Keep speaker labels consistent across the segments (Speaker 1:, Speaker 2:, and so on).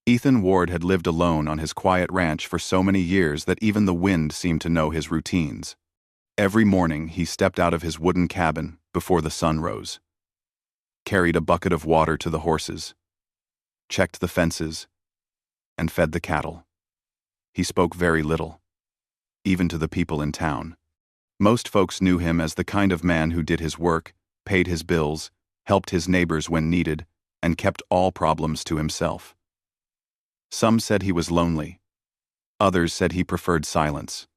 Speaker 1: Ethan Ward had lived alone on his quiet ranch for so many years that even the wind seemed to know his routines. Every morning he stepped out of his wooden cabin before the sun rose, carried a bucket of water to the horses, checked the fences, and fed the cattle. He spoke very little, even to the people in town. Most folks knew him as the kind of man who did his work, paid his bills, helped his neighbors when needed, and kept all problems to himself. Some said he was lonely. Others said he preferred silence.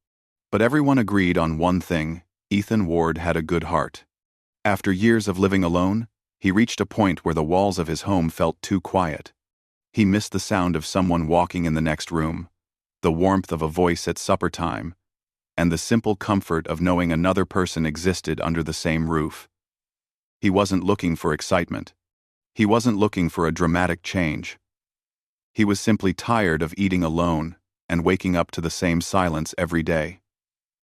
Speaker 1: But everyone agreed on one thing: Ethan Ward had a good heart. After years of living alone, he reached a point where the walls of his home felt too quiet. He missed the sound of someone walking in the next room, the warmth of a voice at supper time, and the simple comfort of knowing another person existed under the same roof. He wasn't looking for excitement. He wasn't looking for a dramatic change. He was simply tired of eating alone and waking up to the same silence every day.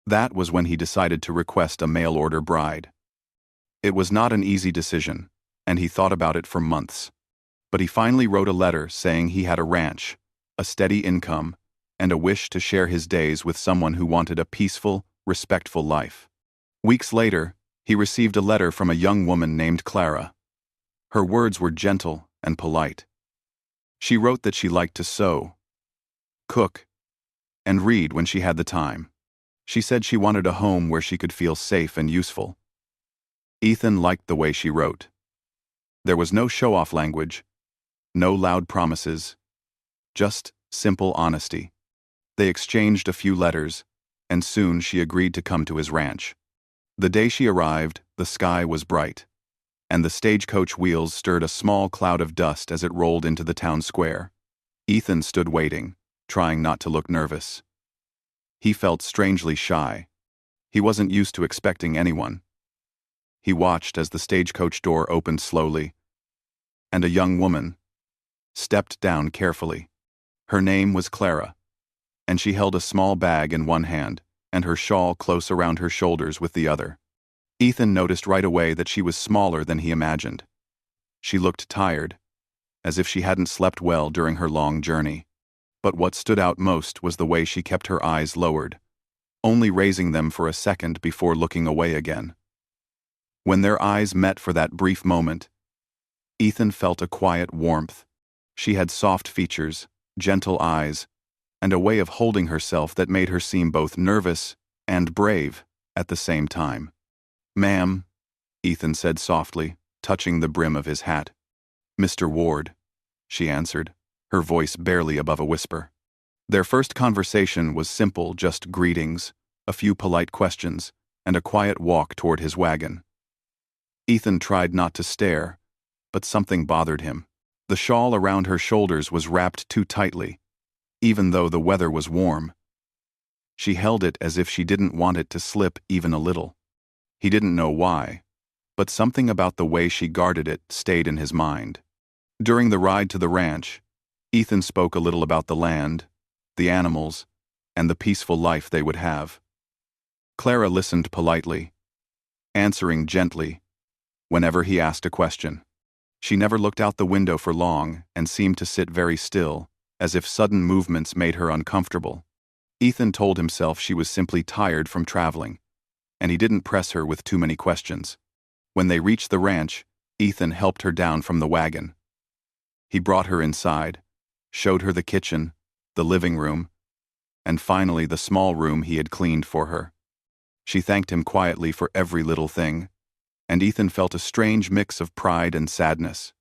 Speaker 1: That was when he decided to request a mail-order bride. It was not an easy decision, and he thought about it for months. But he finally wrote a letter saying he had a ranch, a steady income, and a wish to share his days with someone who wanted a peaceful, respectful life. Weeks later, he received a letter from a young woman named Clara. Her words were gentle and polite. She wrote that she liked to sew, cook, and read when she had the time. She said she wanted a home where she could feel safe and useful. Ethan liked the way she wrote. There was no show-off language, no loud promises, just simple honesty. They exchanged a few letters, and soon she agreed to come to his ranch. The day she arrived, the sky was bright, and the stagecoach wheels stirred a small cloud of dust as it rolled into the town square. Ethan stood waiting, trying not to look nervous. He felt strangely shy. He wasn't used to expecting anyone. He watched as the stagecoach door opened slowly, and a young woman stepped down carefully. Her name was Clara, and she held a small bag in one hand and her shawl close around her shoulders with the other. Ethan noticed right away that she was smaller than he imagined. She looked tired, as if she hadn't slept well during her long journey. But what stood out most was the way she kept her eyes lowered, only raising them for a second before looking away again. When their eyes met for that brief moment, Ethan felt a quiet warmth. She had soft features, gentle eyes, and a way of holding herself that made her seem both nervous and brave at the same time. "Ma'am," Ethan said softly, touching the brim of his hat. "Mr. Ward," she answered, her voice barely above a whisper. Their first conversation was simple, just greetings, a few polite questions, and a quiet walk toward his wagon. Ethan tried not to stare, but something bothered him. The shawl around her shoulders was wrapped too tightly, even though the weather was warm. She held it as if she didn't want it to slip even a little. He didn't know why, but something about the way she guarded it stayed in his mind. During the ride to the ranch, Ethan spoke a little about the land, the animals, and the peaceful life they would have. Clara listened politely, answering gently whenever he asked a question. She never looked out the window for long and seemed to sit very still, as if sudden movements made her uncomfortable. Ethan told himself she was simply tired from traveling, and he didn't press her with too many questions. When they reached the ranch, Ethan helped her down from the wagon. He brought her inside, showed her the kitchen, the living room, and finally the small room he had cleaned for her. She thanked him quietly for every little thing, and Ethan felt a strange mix of pride and sadness.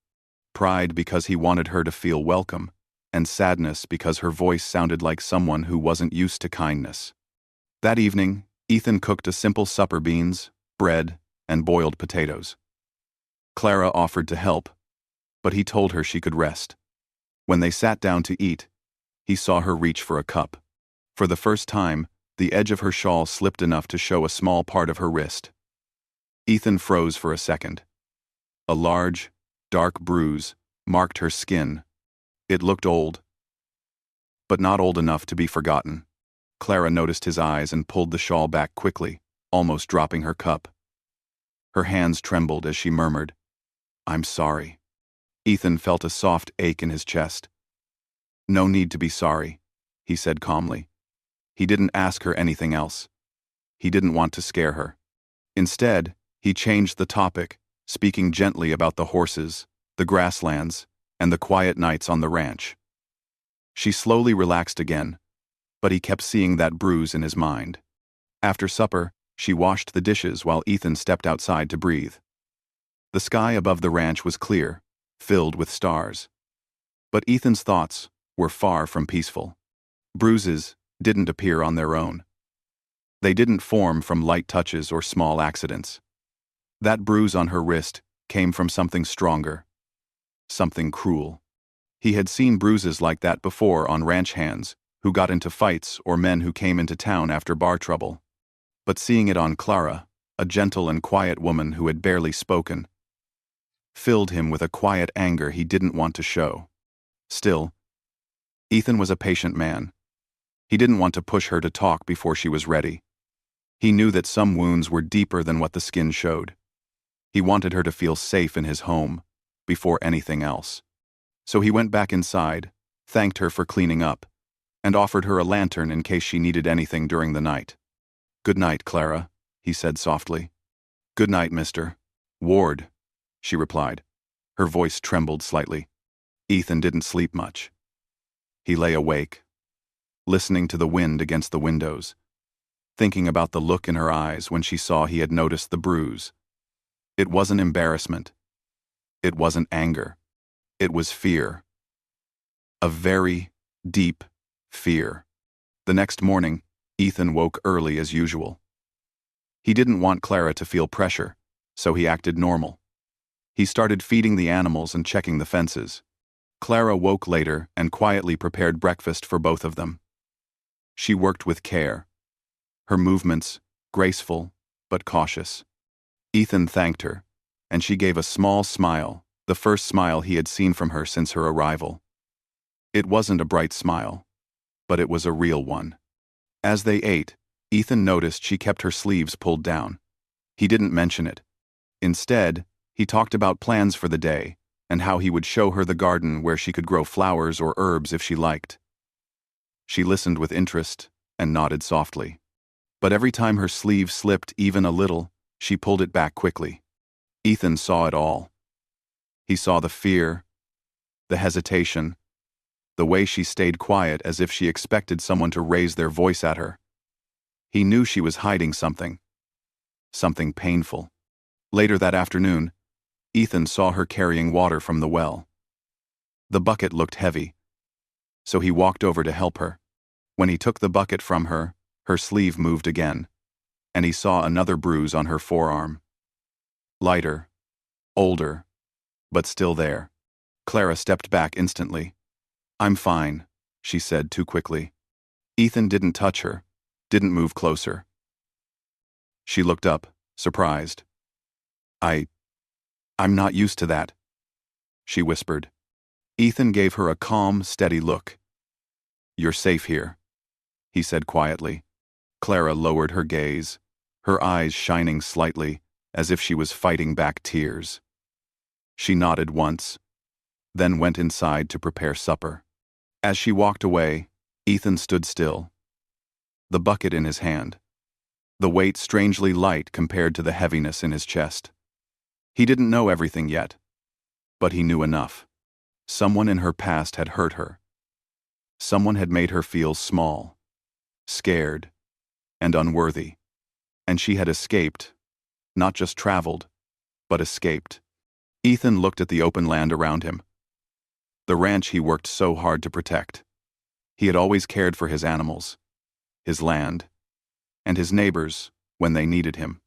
Speaker 1: Pride because he wanted her to feel welcome, and sadness because her voice sounded like someone who wasn't used to kindness. That evening, Ethan cooked a simple supper: beans, bread, and boiled potatoes. Clara offered to help, but he told her she could rest. When they sat down to eat, he saw her reach for a cup. For the first time, the edge of her shawl slipped enough to show a small part of her wrist. Ethan froze for a second. A large, dark bruise marked her skin. It looked old, but not old enough to be forgotten. Clara noticed his eyes and pulled the shawl back quickly, almost dropping her cup. Her hands trembled as she murmured, "I'm sorry." Ethan felt a soft ache in his chest. "No need to be sorry," he said calmly. He didn't ask her anything else. He didn't want to scare her. Instead, he changed the topic, speaking gently about the horses, the grasslands, and the quiet nights on the ranch. She slowly relaxed again, but he kept seeing that bruise in his mind. After supper, she washed the dishes while Ethan stepped outside to breathe. The sky above the ranch was clear, filled with stars. But Ethan's thoughts were far from peaceful. Bruises didn't appear on their own. They didn't form from light touches or small accidents. That bruise on her wrist came from something stronger, something cruel. He had seen bruises like that before on ranch hands who got into fights or men who came into town after bar trouble. But seeing it on Clara, a gentle and quiet woman who had barely spoken, filled him with a quiet anger he didn't want to show. Still, Ethan was a patient man. He didn't want to push her to talk before she was ready. He knew that some wounds were deeper than what the skin showed. He wanted her to feel safe in his home, before anything else. So he went back inside, thanked her for cleaning up, and offered her a lantern in case she needed anything during the night. "Good night, Clara," he said softly. "Good night, Mr. Ward," she replied. Her voice trembled slightly. Ethan didn't sleep much. He lay awake, listening to the wind against the windows, thinking about the look in her eyes when she saw he had noticed the bruise. It wasn't embarrassment. It wasn't anger. It was fear. A very deep fear. The next morning, Ethan woke early as usual. He didn't want Clara to feel pressure, so he acted normal. He started feeding the animals and checking the fences. Clara woke later and quietly prepared breakfast for both of them. She worked with care, her movements graceful but cautious. Ethan thanked her, and she gave a small smile, the first smile he had seen from her since her arrival. It wasn't a bright smile, but it was a real one. As they ate, Ethan noticed she kept her sleeves pulled down. He didn't mention it. Instead, he talked about plans for the day and how he would show her the garden where she could grow flowers or herbs if she liked. She listened with interest and nodded softly. But every time her sleeve slipped even a little, she pulled it back quickly. Ethan saw it all. He saw the fear, the hesitation, the way she stayed quiet as if she expected someone to raise their voice at her. He knew she was hiding something painful. Later that afternoon, Ethan saw her carrying water from the well. The bucket looked heavy, so he walked over to help her. When he took the bucket from her, her sleeve moved again, and he saw another bruise on her forearm. Lighter, older, but still there. Clara stepped back instantly. "I'm fine," she said too quickly. Ethan didn't touch her, didn't move closer. She looked up, surprised. I'm not used to that," she whispered. Ethan gave her a calm, steady look. "You're safe here," he said quietly. Clara lowered her gaze, her eyes shining slightly, as if she was fighting back tears. She nodded once, then went inside to prepare supper. As she walked away, Ethan stood still, the bucket in his hand, the weight strangely light compared to the heaviness in his chest. He didn't know everything yet, but he knew enough. Someone in her past had hurt her. Someone had made her feel small, scared, and unworthy. And she had escaped, not just traveled, but escaped. Ethan looked at the open land around him, the ranch he worked so hard to protect. He had always cared for his animals, his land, and his neighbors when they needed him.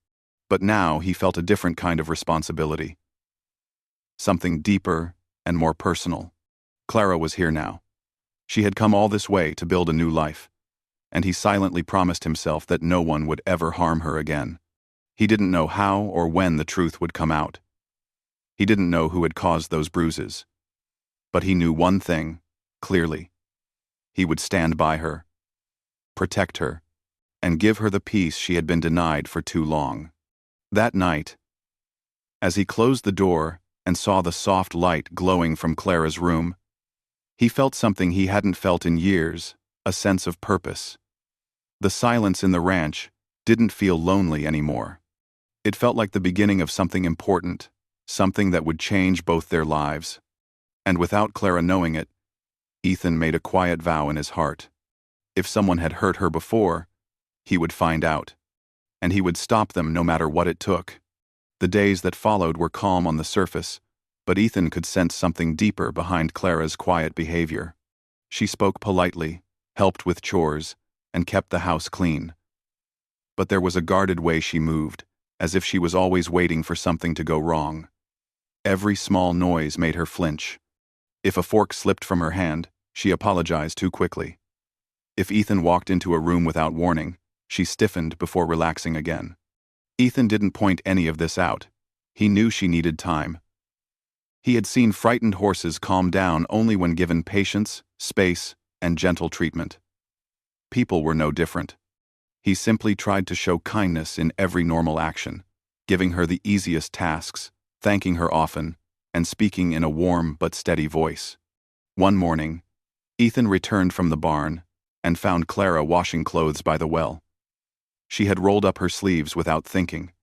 Speaker 1: But now he felt a different kind of responsibility. Something deeper and more personal. Clara was here now. She had come all this way to build a new life, and he silently promised himself that no one would ever harm her again. He didn't know how or when the truth would come out. He didn't know who had caused those bruises. But he knew one thing, clearly. He would stand by her, protect her, and give her the peace she had been denied for too long. That night, as he closed the door and saw the soft light glowing from Clara's room, He felt something he hadn't felt in years, a sense of purpose. The silence in the ranch didn't feel lonely anymore. It felt like the beginning of something important, something that would change both their lives. And without Clara knowing it, Ethan made a quiet vow in his heart. If someone had hurt her before, he would find out. And he would stop them no matter what it took. The days that followed were calm on the surface, but Ethan could sense something deeper behind Clara's quiet behavior. She spoke politely, helped with chores, and kept the house clean. But there was a guarded way she moved, as if she was always waiting for something to go wrong. Every small noise made her flinch. If a fork slipped from her hand, she apologized too quickly. If Ethan walked into a room without warning, she stiffened before relaxing again. Ethan didn't point any of this out. He knew she needed time. He had seen frightened horses calm down only when given patience, space, and gentle treatment. People were no different. He simply tried to show kindness in every normal action, giving her the easiest tasks, thanking her often, and speaking in a warm but steady voice. One morning, Ethan returned from the barn and found Clara washing clothes by the well. She had rolled up her sleeves without thinking,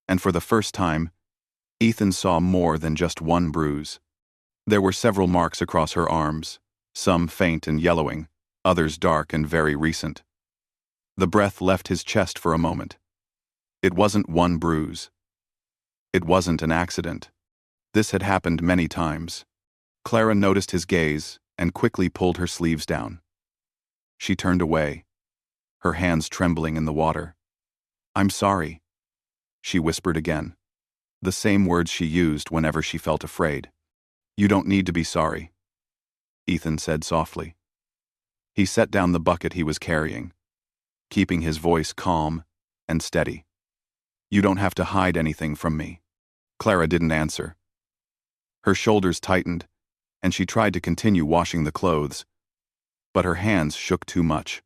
Speaker 1: and for the first time, Ethan saw more than just one bruise. There were several marks across her arms, some faint and yellowing, others dark and very recent. The breath left his chest for a moment. It wasn't one bruise. It wasn't an accident. This had happened many times. Clara noticed his gaze and quickly pulled her sleeves down. She turned away, her hands trembling in the water. "I'm sorry," she whispered again, the same words she used whenever she felt afraid. "You don't need to be sorry," Ethan said softly. He set down the bucket he was carrying, keeping his voice calm and steady. "You don't have to hide anything from me." Clara didn't answer. Her shoulders tightened, and she tried to continue washing the clothes, but her hands shook too much.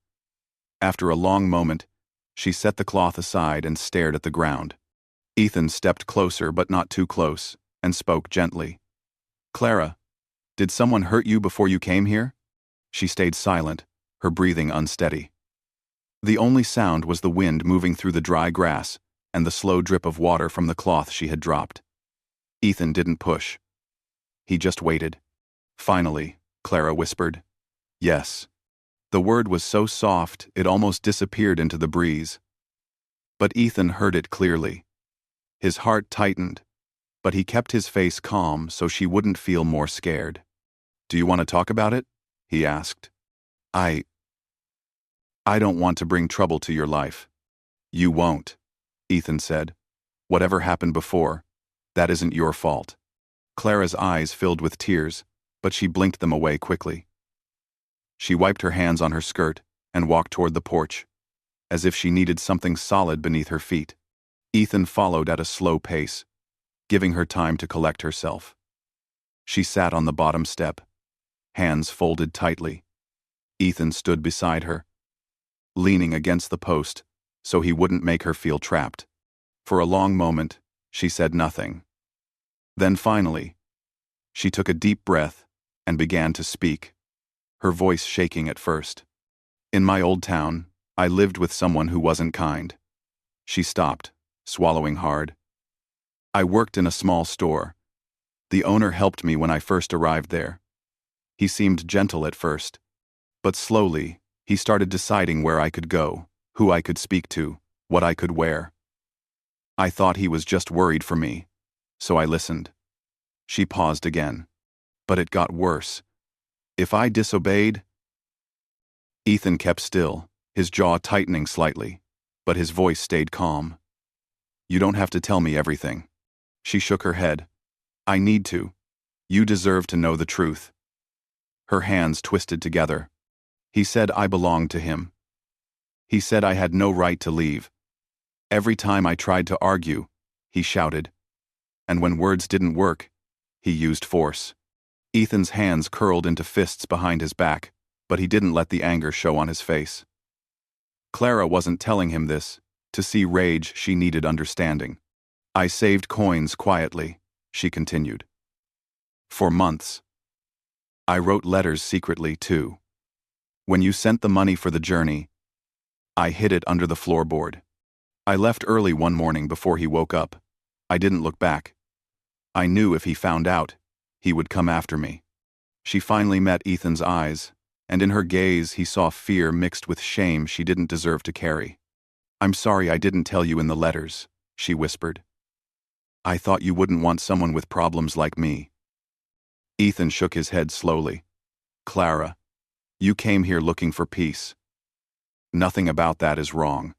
Speaker 1: After a long moment, she set the cloth aside and stared at the ground. Ethan stepped closer but not too close, and spoke gently. "Clara, did someone hurt you before you came here?" She stayed silent, her breathing unsteady. The only sound was the wind moving through the dry grass and the slow drip of water from the cloth she had dropped. Ethan didn't push. He just waited. Finally, Clara whispered, "Yes." The word was so soft it almost disappeared into the breeze. But Ethan heard it clearly. His heart tightened, but he kept his face calm so she wouldn't feel more scared. "Do you want to talk about it?" he asked. I don't want to bring trouble to your life." "You won't," Ethan said. "Whatever happened before, that isn't your fault." Clara's eyes filled with tears, but she blinked them away quickly. She wiped her hands on her skirt and walked toward the porch, as if she needed something solid beneath her feet. Ethan followed at a slow pace, giving her time to collect herself. She sat on the bottom step, hands folded tightly. Ethan stood beside her, leaning against the post so he wouldn't make her feel trapped. For a long moment, she said nothing. Then finally, she took a deep breath and began to speak, her voice shaking at first. "In my old town, I lived with someone who wasn't kind." She stopped, swallowing hard. "I worked in a small store. The owner helped me when I first arrived there. He seemed gentle at first, but slowly, he started deciding where I could go, who I could speak to, what I could wear. I thought he was just worried for me, so I listened." She paused again. "But it got worse. If I disobeyed—" Ethan kept still, his jaw tightening slightly, but his voice stayed calm. "You don't have to tell me everything." She shook her head. "I need to. You deserve to know the truth." Her hands twisted together. "He said I belonged to him. He said I had no right to leave. Every time I tried to argue, he shouted. And when words didn't work, he used force." Ethan's hands curled into fists behind his back, but he didn't let the anger show on his face. Clara wasn't telling him this. To see rage, she needed understanding. "I saved coins quietly," she continued. "For months. I wrote letters secretly, too. When you sent the money for the journey, I hid it under the floorboard. I left early one morning before he woke up. I didn't look back. I knew if he found out, he would come after me. She finally met Ethan's eyes, and in her gaze he saw fear mixed with shame she didn't deserve to carry. I'm sorry I didn't tell you in the letters, she whispered. I thought you wouldn't want someone with problems like me. Ethan shook his head slowly. Clara, you came here looking for peace. Nothing about that is wrong.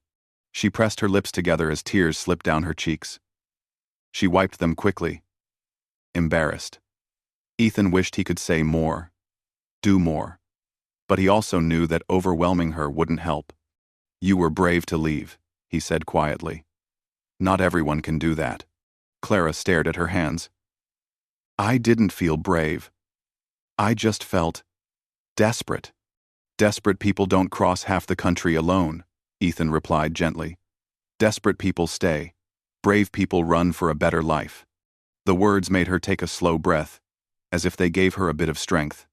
Speaker 1: She pressed her lips together as tears slipped down her cheeks. She wiped them quickly, embarrassed. Ethan wished he could say more, do more. But he also knew that overwhelming her wouldn't help. You were brave to leave, he said quietly. Not everyone can do that. Clara stared at her hands. I didn't feel brave. I just felt desperate. Desperate people don't cross half the country alone, Ethan replied gently. Desperate people stay. Brave people run for a better life. The words made her take a slow breath, as if they gave her a bit of strength.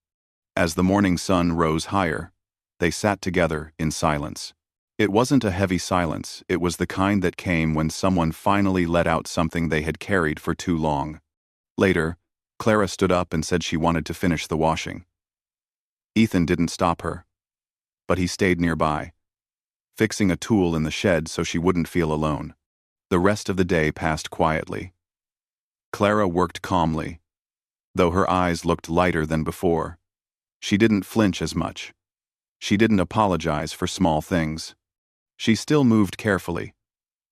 Speaker 1: As the morning sun rose higher, they sat together in silence. It wasn't a heavy silence, it was the kind that came when someone finally let out something they had carried for too long. Later, Clara stood up and said she wanted to finish the washing. Ethan didn't stop her, but he stayed nearby, fixing a tool in the shed so she wouldn't feel alone. The rest of the day passed quietly. Clara worked calmly, though her eyes looked lighter than before. She didn't flinch as much. She didn't apologize for small things. She still moved carefully,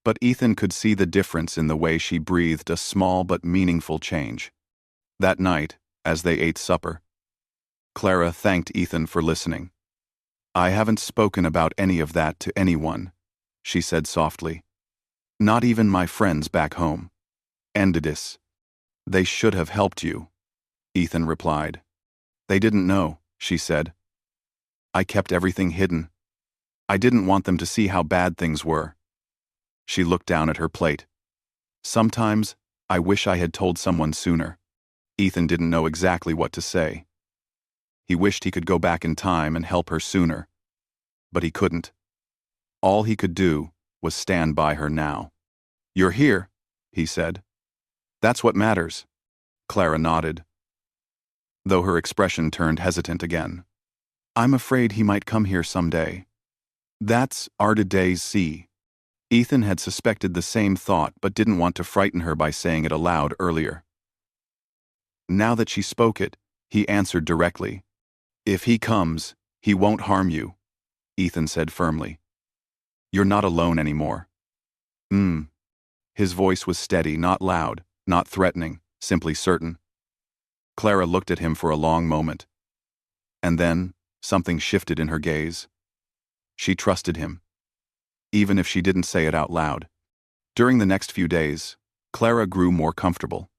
Speaker 1: but Ethan could see the difference in the way she breathed, a small but meaningful change. That night, as they ate supper, Clara thanked Ethan for listening. I haven't spoken about any of that to anyone, she said softly. Not even my friends back home. Endedis. They should have helped you, Ethan replied. They didn't know, she said. I kept everything hidden. I didn't want them to see how bad things were. She looked down at her plate. Sometimes, I wish I had told someone sooner. Ethan didn't know exactly what to say. He wished he could go back in time and help her sooner. But he couldn't. All he could do was stand by her now. You're here, he said. That's what matters. Clara nodded, though her expression turned hesitant again. I'm afraid he might come here someday. That's Ardaday's sea. Ethan had suspected the same thought but didn't want to frighten her by saying it aloud earlier. Now that she spoke it, he answered directly. If he comes, he won't harm you, Ethan said firmly. You're not alone anymore. His voice was steady, not loud, not threatening, simply certain. Clara looked at him for a long moment. And then, something shifted in her gaze. She trusted him, even if she didn't say it out loud. During the next few days, Clara grew more comfortable.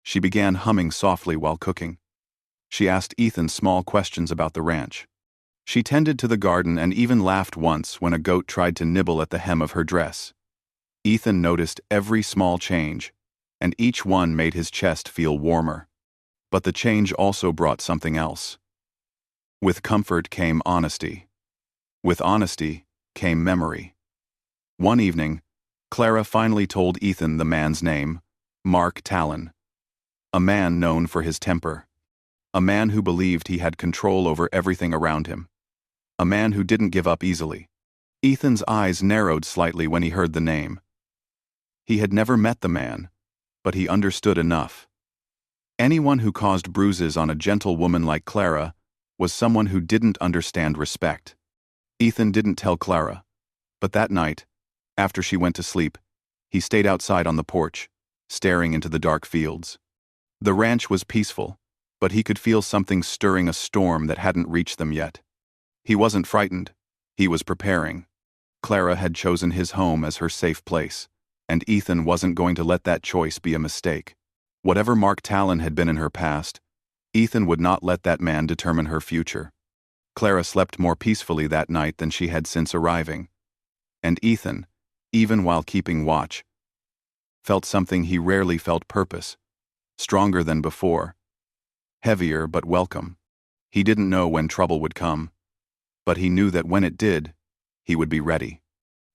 Speaker 1: She began humming softly while cooking. She asked Ethan small questions about the ranch. She tended to the garden and even laughed once when a goat tried to nibble at the hem of her dress. Ethan noticed every small change, and each one made his chest feel warmer. But the change also brought something else. With comfort came honesty. With honesty came memory. One evening, Clara finally told Ethan the man's name, Mark Talon. A man known for his temper. A man who believed he had control over everything around him. A man who didn't give up easily. Ethan's eyes narrowed slightly when he heard the name. He had never met the man, but he understood enough. Anyone who caused bruises on a gentle woman like Clara was someone who didn't understand respect. Ethan didn't tell Clara, but that night, after she went to sleep, he stayed outside on the porch, staring into the dark fields. The ranch was peaceful, but he could feel something stirring, a storm that hadn't reached them yet. He wasn't frightened. He was preparing. Clara had chosen his home as her safe place, and Ethan wasn't going to let that choice be a mistake. Whatever Mark Talon had been in her past, Ethan would not let that man determine her future. Clara slept more peacefully that night than she had since arriving. And Ethan, even while keeping watch, felt something he rarely felt: purpose, stronger than before, heavier but welcome. He didn't know when trouble would come, but he knew that when it did, he would be ready.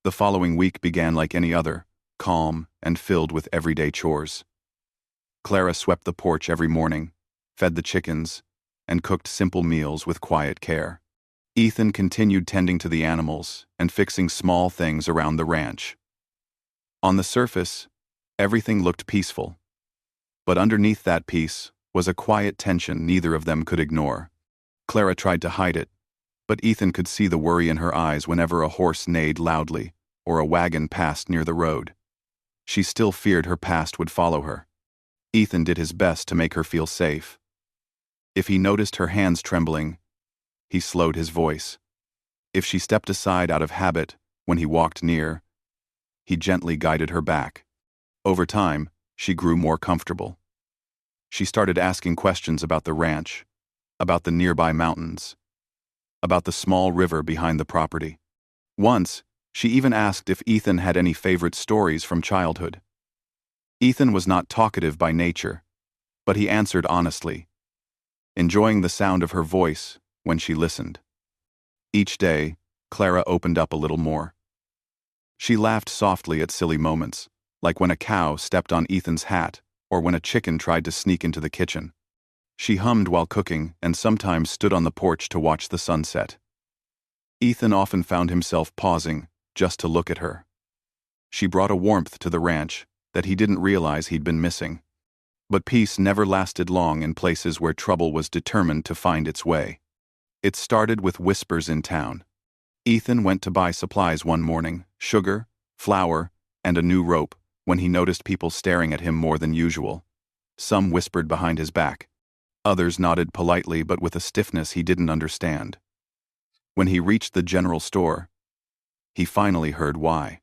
Speaker 1: The following week began like any other, calm and filled with everyday chores. Clara swept the porch every morning, fed the chickens, and cooked simple meals with quiet care. Ethan continued tending to the animals and fixing small things around the ranch. On the surface, everything looked peaceful, but underneath that peace was a quiet tension neither of them could ignore. Clara tried to hide it, but Ethan could see the worry in her eyes whenever a horse neighed loudly or a wagon passed near the road. She still feared her past would follow her. Ethan did his best to make her feel safe. If he noticed her hands trembling, he slowed his voice. If she stepped aside out of habit when he walked near, he gently guided her back. Over time, she grew more comfortable. She started asking questions about the ranch, about the nearby mountains, about the small river behind the property. Once, she even asked if Ethan had any favorite stories from childhood. Ethan was not talkative by nature, but he answered honestly, enjoying the sound of her voice when she listened. Each day, Clara opened up a little more. She laughed softly at silly moments, like when a cow stepped on Ethan's hat or when a chicken tried to sneak into the kitchen. She hummed while cooking and sometimes stood on the porch to watch the sunset. Ethan often found himself pausing just to look at her. She brought a warmth to the ranch that he didn't realize he'd been missing. But peace never lasted long in places where trouble was determined to find its way. It started with whispers in town. Ethan went to buy supplies one morning, sugar, flour, and a new rope, when he noticed people staring at him more than usual. Some whispered behind his back. Others nodded politely but with a stiffness he didn't understand. When he reached the general store, he finally heard why.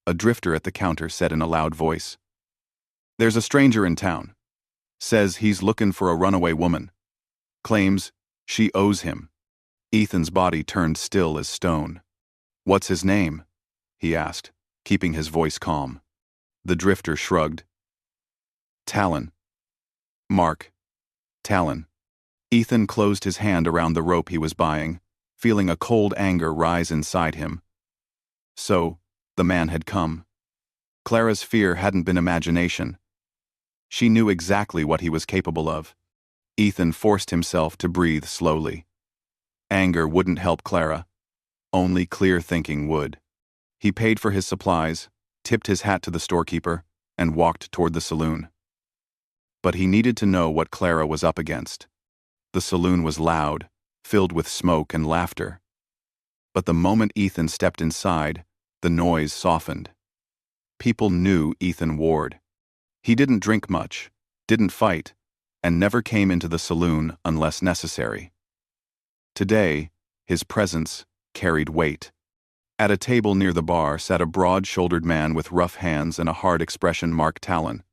Speaker 1: A drifter at the counter said in a loud voice, "There's a stranger in town. Says he's looking for a runaway woman. Claims she owes him." Ethan's body turned still as stone. "What's his name?" he asked, keeping his voice calm. The drifter shrugged. "Talon. Mark. Talon." Ethan closed his hand around the rope he was buying, feeling a cold anger rise inside him. So, the man had come. Clara's fear hadn't been imagination. She knew exactly what he was capable of. Ethan forced himself to breathe slowly. Anger wouldn't help Clara. Only clear thinking would. He paid for his supplies, tipped his hat to the storekeeper, and walked toward the saloon. But he needed to know what Clara was up against. The saloon was loud, filled with smoke and laughter. But the moment Ethan stepped inside, the noise softened. People knew Ethan Ward. He didn't drink much, didn't fight, and never came into the saloon unless necessary. Today, his presence carried weight. At a table near the bar sat a broad-shouldered man with rough hands and a hard expression marked Talon.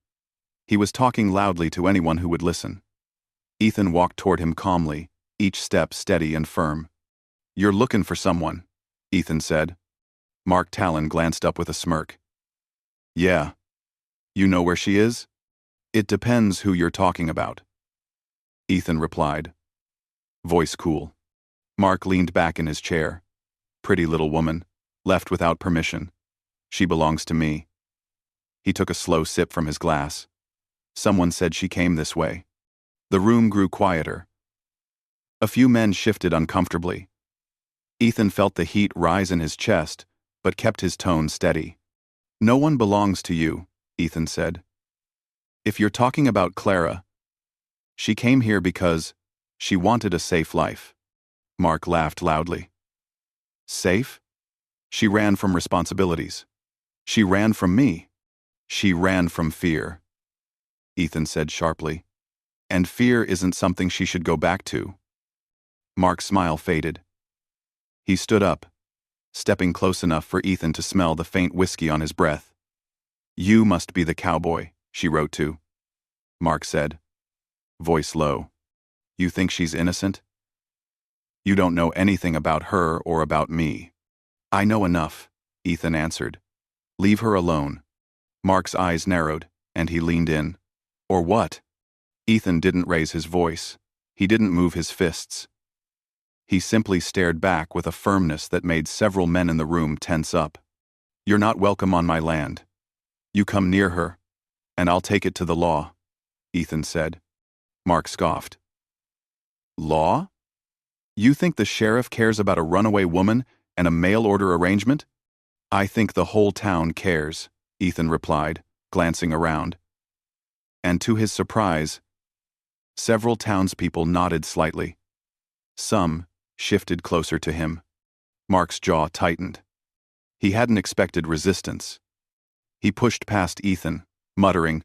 Speaker 1: He was talking loudly to anyone who would listen. Ethan walked toward him calmly, each step steady and firm. "You're looking for someone," Ethan said. Mark Talon glanced up with a smirk. "Yeah. You know where she is?" "It depends who you're talking about," Ethan replied, voice cool. Mark leaned back in his chair. "Pretty little woman, left without permission. She belongs to me." He took a slow sip from his glass. "Someone said she came this way." The room grew quieter. A few men shifted uncomfortably. Ethan felt the heat rise in his chest, but kept his tone steady. "No one belongs to you," Ethan said. "If you're talking about Clara, she came here because she wanted a safe life." Mark laughed loudly. "Safe? She ran from responsibilities. She ran from me. She ran from fear," Ethan said sharply. "And fear isn't something she should go back to." Mark's smile faded. He stood up, stepping close enough for Ethan to smell the faint whiskey on his breath. "You must be the cowboy she wrote to," Mark said, voice low. "You think she's innocent? You don't know anything about her or about me." "I know enough," Ethan answered. "Leave her alone." Mark's eyes narrowed, and he leaned in. "Or what?" Ethan didn't raise his voice. He didn't move his fists. He simply stared back with a firmness that made several men in the room tense up. "You're not welcome on my land. You come near her, and I'll take it to the law," Ethan said. Mark scoffed. "Law? You think the sheriff cares about a runaway woman and a mail-order arrangement?" "I think the whole town cares," Ethan replied, glancing around. And to his surprise, several townspeople nodded slightly. Some shifted closer to him. Mark's jaw tightened. He hadn't expected resistance. He pushed past Ethan, muttering,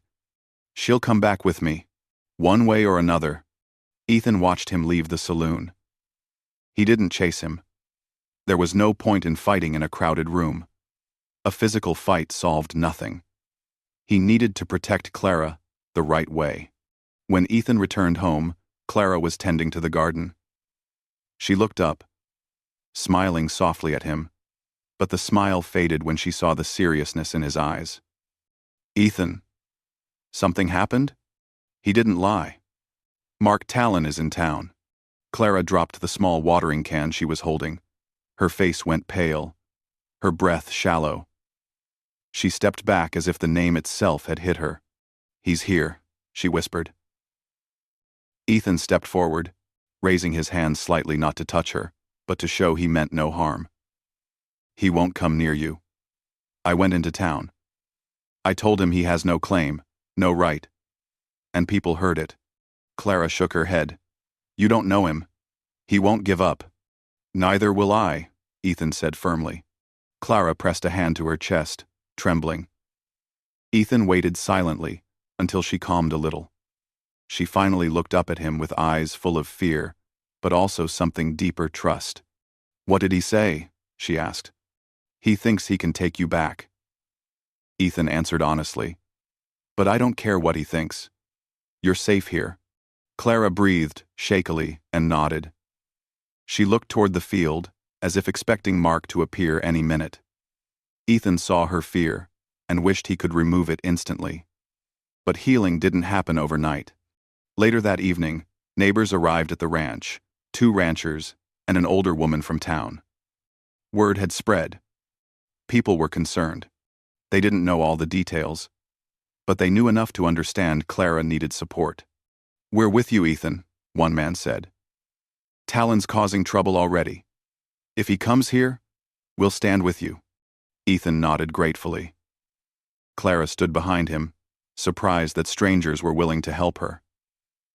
Speaker 1: "She'll come back with me, one way or another." Ethan watched him leave the saloon. He didn't chase him. There was no point in fighting in a crowded room. A physical fight solved nothing. He needed to protect Clara the right way. When Ethan returned home, Clara was tending to the garden. She looked up, smiling softly at him, but the smile faded when she saw the seriousness in his eyes. "Ethan, something happened?" He didn't lie. "Mark Talon is in town." Clara dropped the small watering can she was holding. Her face went pale, her breath shallow. She stepped back as if the name itself had hit her. "He's here," she whispered. Ethan stepped forward, raising his hand slightly not to touch her, but to show he meant no harm. "He won't come near you. I went into town. I told him he has no claim, no right. And people heard it." Clara shook her head. "You don't know him. He won't give up." "Neither will I," Ethan said firmly. Clara pressed a hand to her chest, trembling. Ethan waited silently until she calmed a little. She finally looked up at him with eyes full of fear, but also something deeper trust. "What did he say?" she asked. "He thinks he can take you back." Ethan answered honestly. "But I don't care what he thinks. You're safe here." Clara breathed shakily and nodded. She looked toward the field, as if expecting Mark to appear any minute. Ethan saw her fear and wished he could remove it instantly. But healing didn't happen overnight. Later that evening, neighbors arrived at the ranch, 2 ranchers and an older woman from town. Word had spread. People were concerned. They didn't know all the details, but they knew enough to understand Clara needed support. "We're with you, Ethan," one man said. "Talon's causing trouble already. If he comes here, we'll stand with you." Ethan nodded gratefully. Clara stood behind him, surprised that strangers were willing to help her.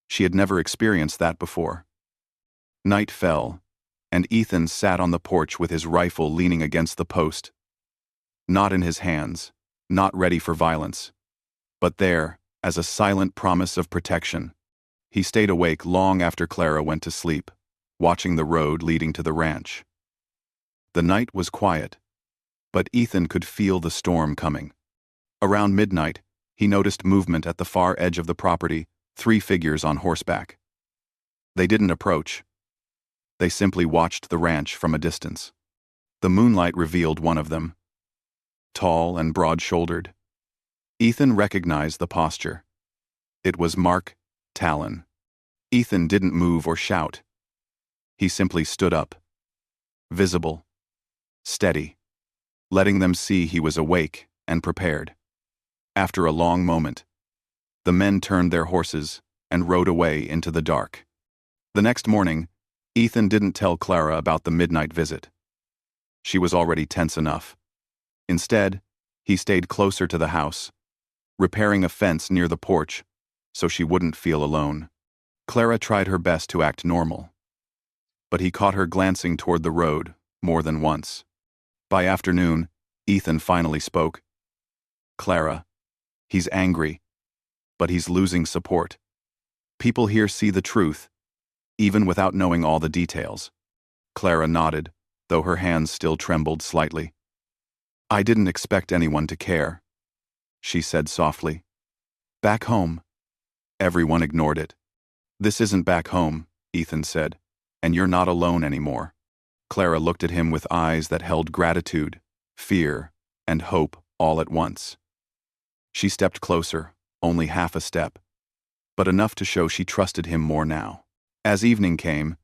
Speaker 1: She had never experienced that before. Night fell, and Ethan sat on the porch with his rifle leaning against the post. Not in his hands, not ready for violence, but there, as a silent promise of protection. He stayed awake long after Clara went to sleep, watching the road leading to the ranch. The night was quiet, but Ethan could feel the storm coming. Around midnight, he noticed movement at the far edge of the property, 3 figures on horseback. They didn't approach. They simply watched the ranch from a distance. The moonlight revealed one of them. Tall and broad-shouldered. Ethan recognized the posture. It was Mark Talon. Ethan didn't move or shout. He simply stood up. Visible. Steady. Letting them see he was awake and prepared. After a long moment, the men turned their horses and rode away into the dark. The next morning, Ethan didn't tell Clara about the midnight visit. She was already tense enough. Instead, he stayed closer to the house, repairing a fence near the porch so she wouldn't feel alone. Clara tried her best to act normal, but he caught her glancing toward the road more than once. By afternoon, Ethan finally spoke. "Clara, he's angry, but he's losing support. People here see the truth, even without knowing all the details." Clara nodded, though her hands still trembled slightly. "I didn't expect anyone to care," she said softly. "Back home." Everyone ignored it. "This isn't back home," Ethan said, "and you're not alone anymore." Clara looked at him with eyes that held gratitude, fear, and hope all at once. She stepped closer, only half a step, but enough to show she trusted him more now. As evening came,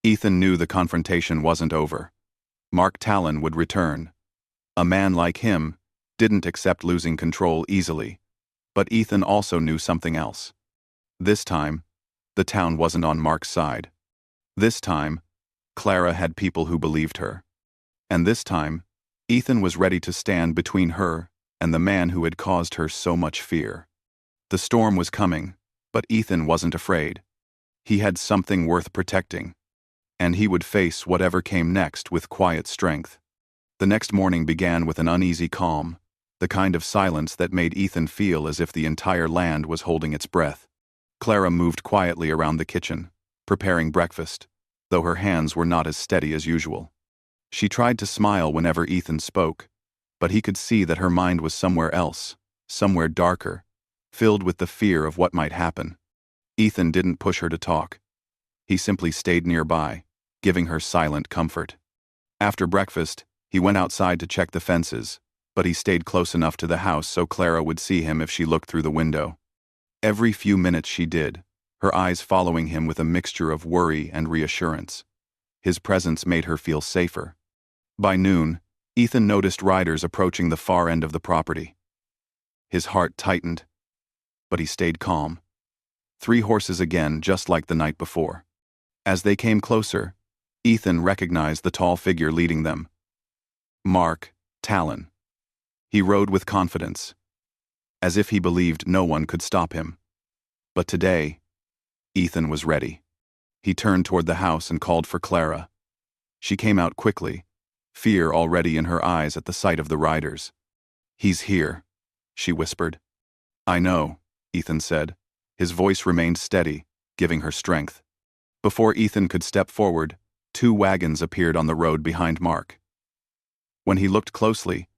Speaker 1: Ethan knew the confrontation wasn't over. Mark Talon would return. A man like him didn't accept losing control easily. But Ethan also knew something else. This time, the town wasn't on Mark's side. This time, Clara had people who believed her. And this time, Ethan was ready to stand between her and the man who had caused her so much fear. The storm was coming, but Ethan wasn't afraid. He had something worth protecting, and he would face whatever came next with quiet strength. The next morning began with an uneasy calm, the kind of silence that made Ethan feel as if the entire land was holding its breath. Clara moved quietly around the kitchen, preparing breakfast, though her hands were not as steady as usual. She tried to smile whenever Ethan spoke, but he could see that her mind was somewhere else, somewhere darker, filled with the fear of what might happen. Ethan didn't push her to talk. He simply stayed nearby, giving her silent comfort. After breakfast, he went outside to check the fences, but he stayed close enough to the house so Clara would see him if she looked through the window. Every few minutes she did, her eyes following him with a mixture of worry and reassurance. His presence made her feel safer. By noon, Ethan noticed riders approaching the far end of the property. His heart tightened, but he stayed calm. 3 horses again, just like the night before. As they came closer, Ethan recognized the tall figure leading them. Mark Talon. He rode with confidence, as if he believed no one could stop him. But today, Ethan was ready. He turned toward the house and called for Clara. She came out quickly, fear already in her eyes at the sight of the riders. "He's here," she whispered. "I know," Ethan said. His voice remained steady, giving her strength. Before Ethan could step forward, 2 wagons appeared on the road behind Mark. When he looked closely,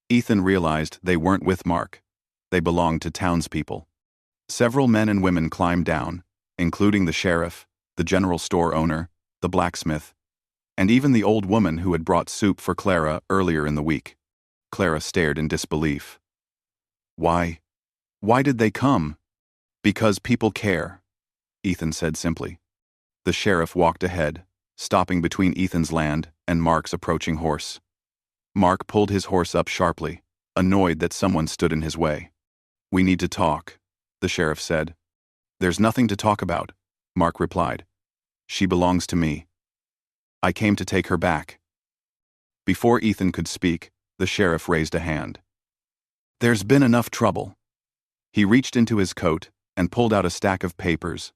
Speaker 1: Ethan realized they weren't with Mark. They belonged to townspeople. Several men and women climbed down, including the sheriff, the general store owner, the blacksmith, and even the old woman who had brought soup for Clara earlier in the week. Clara stared in disbelief. Why did they come?" "Because people care," Ethan said simply. The sheriff walked ahead, stopping between Ethan's land and Mark's approaching horse. Mark pulled his horse up sharply, annoyed that someone stood in his way. "We need to talk," the sheriff said. "There's nothing to talk about," Mark replied. "She belongs to me. I came to take her back." Before Ethan could speak, the sheriff raised a hand. "There's been enough trouble." He reached into his coat and pulled out a stack of papers.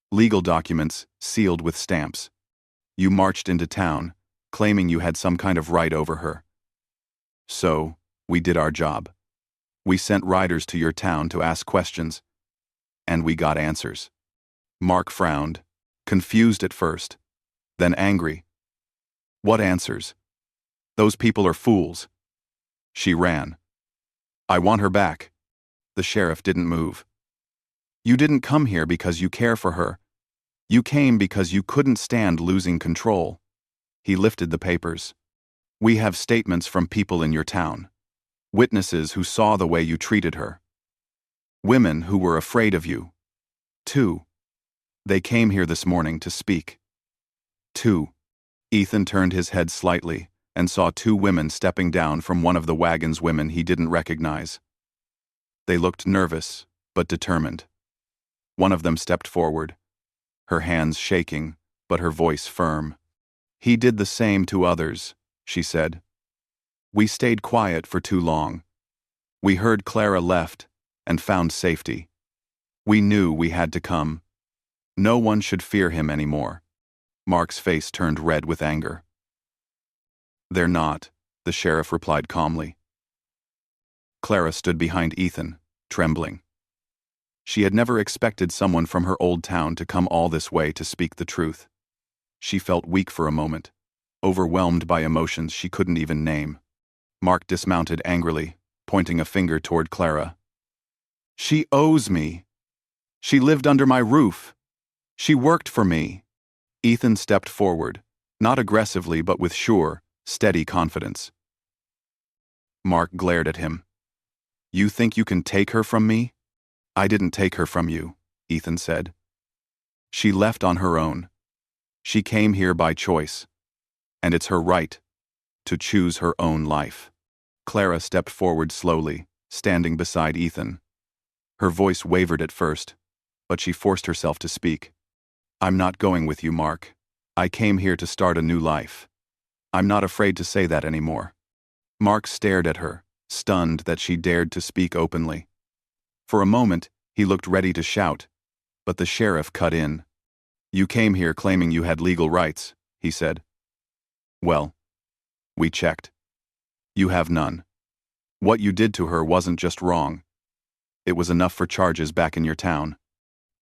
Speaker 1: Legal documents, sealed with stamps. "You marched into town, claiming you had some kind of right over her. So, we did our job. We sent riders to your town to ask questions, and we got answers." Mark frowned, confused at first, then angry. "What answers? Those people are fools." She ran. "I want her back." The sheriff didn't move. "You didn't come here because you care for her. You came because you couldn't stand losing control." He lifted the papers. "We have statements from people in your town. Witnesses who saw the way you treated her. Women who were afraid of you. 2. They came here this morning to speak." 2. Ethan turned his head slightly and saw 2 women stepping down from one of the wagon's women he didn't recognize. They looked nervous, but determined. One of them stepped forward, her hands shaking, but her voice firm. "He did the same to others," she said. "We stayed quiet for too long. We heard Clara left and found safety. We knew we had to come. No one should fear him anymore." Mark's face turned red with anger. "They're not," the sheriff replied calmly. Clara stood behind Ethan, trembling. She had never expected someone from her old town to come all this way to speak the truth. She felt weak for a moment, overwhelmed by emotions she couldn't even name. Mark dismounted angrily, pointing a finger toward Clara. "She owes me. She lived under my roof. She worked for me." Ethan stepped forward, not aggressively but with sure, steady confidence. Mark glared at him. "You think you can take her from me?" "I didn't take her from you," Ethan said. "She left on her own. She came here by choice, and it's her right to choose her own life. Clara stepped forward slowly, standing beside Ethan. Her voice wavered at first, but she forced herself to speak. I'm not going with you, Mark. I came here to start a new life. I'm not afraid to say that anymore. Mark stared at her, stunned that she dared to speak openly. For a moment, he looked ready to shout, but the sheriff cut in. You came here claiming you had legal rights, he said. Well, we checked. You have none. What you did to her wasn't just wrong. It was enough for charges back in your town.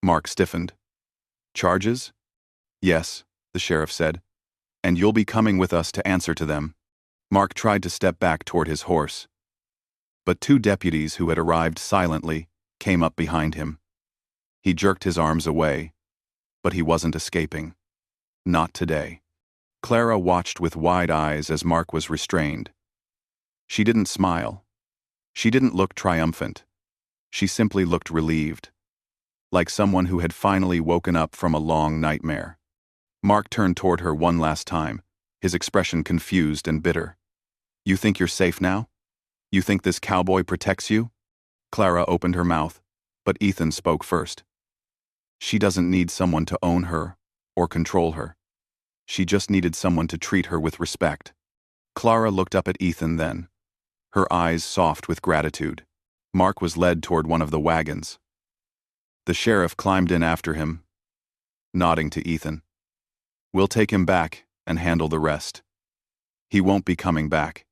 Speaker 1: Mark stiffened. Charges? Yes, the sheriff said. And you'll be coming with us to answer to them. Mark tried to step back toward his horse. But two deputies who had arrived silently came up behind him. He jerked his arms away, but he wasn't escaping. Not today. Clara watched with wide eyes as Mark was restrained. She didn't smile. She didn't look triumphant. She simply looked relieved, like someone who had finally woken up from a long nightmare. Mark turned toward her one last time, his expression confused and bitter. You think you're safe now? You think this cowboy protects you? Clara opened her mouth, but Ethan spoke first. She doesn't need someone to own her or control her. She just needed someone to treat her with respect. Clara looked up at Ethan then, her eyes soft with gratitude. Mark was led toward one of the wagons. The sheriff climbed in after him, nodding to Ethan. We'll take him back and handle the rest. He won't be coming back.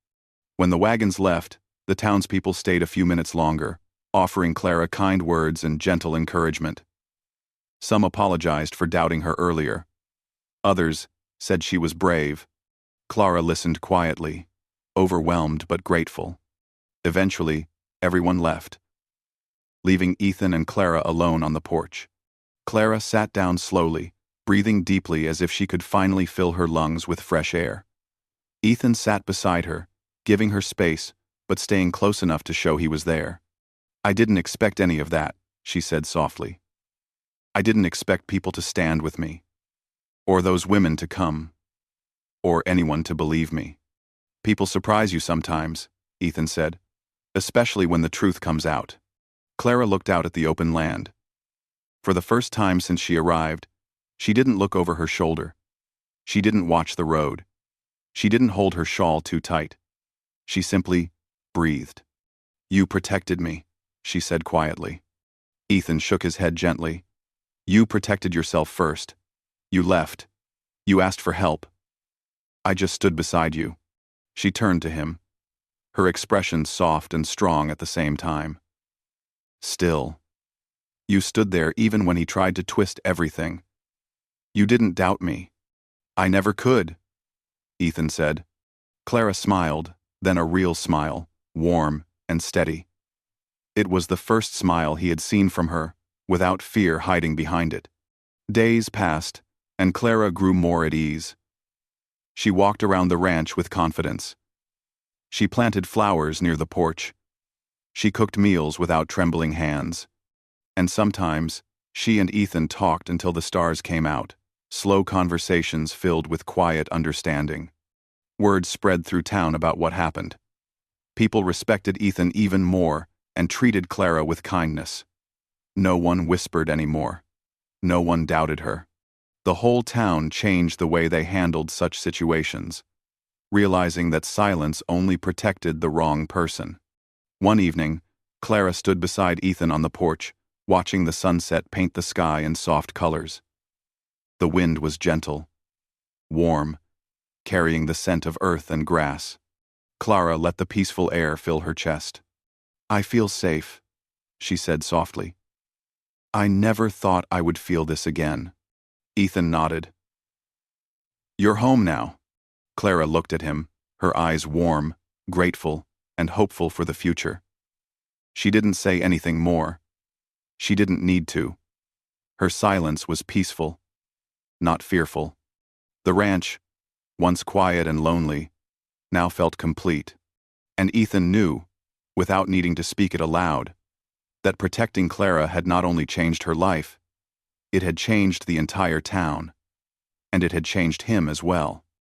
Speaker 1: When the wagons left, the townspeople stayed a few minutes longer, offering Clara kind words and gentle encouragement. Some apologized for doubting her earlier. Others said she was brave. Clara listened quietly, overwhelmed but grateful. Eventually, everyone left, leaving Ethan and Clara alone on the porch. Clara sat down slowly, breathing deeply as if she could finally fill her lungs with fresh air. Ethan sat beside her, giving her space, but staying close enough to show he was there. I didn't expect any of that, she said softly. I didn't expect people to stand with me, or those women to come, or anyone to believe me. People surprise you sometimes, Ethan said, especially when the truth comes out. Clara looked out at the open land. For the first time since she arrived, she didn't look over her shoulder. She didn't watch the road. She didn't hold her shawl too tight. She simply breathed. You protected me, she said quietly. Ethan shook his head gently. You protected yourself first. You left. You asked for help. I just stood beside you. She turned to him, her expression soft and strong at the same time. Still, you stood there even when he tried to twist everything. You didn't doubt me. I never could, Ethan said. Clara smiled, then a real smile, warm and steady. It was the first smile he had seen from her, without fear hiding behind it. Days passed, and Clara grew more at ease. She walked around the ranch with confidence. She planted flowers near the porch. She cooked meals without trembling hands. And sometimes, she and Ethan talked until the stars came out, slow conversations filled with quiet understanding. Word spread through town about what happened. People respected Ethan even more and treated Clara with kindness. No one whispered anymore. No one doubted her. The whole town changed the way they handled such situations, realizing that silence only protected the wrong person. One evening, Clara stood beside Ethan on the porch, watching the sunset paint the sky in soft colors. The wind was gentle, warm, carrying the scent of earth and grass. Clara let the peaceful air fill her chest. I feel safe, she said softly. I never thought I would feel this again. Ethan nodded. You're home now. Clara looked at him, her eyes warm, grateful, and hopeful for the future. She didn't say anything more. She didn't need to. Her silence was peaceful, not fearful. The ranch, once quiet and lonely, now felt complete. And Ethan knew, without needing to speak it aloud, that protecting Clara had not only changed her life, it had changed the entire town. and it had changed him as well.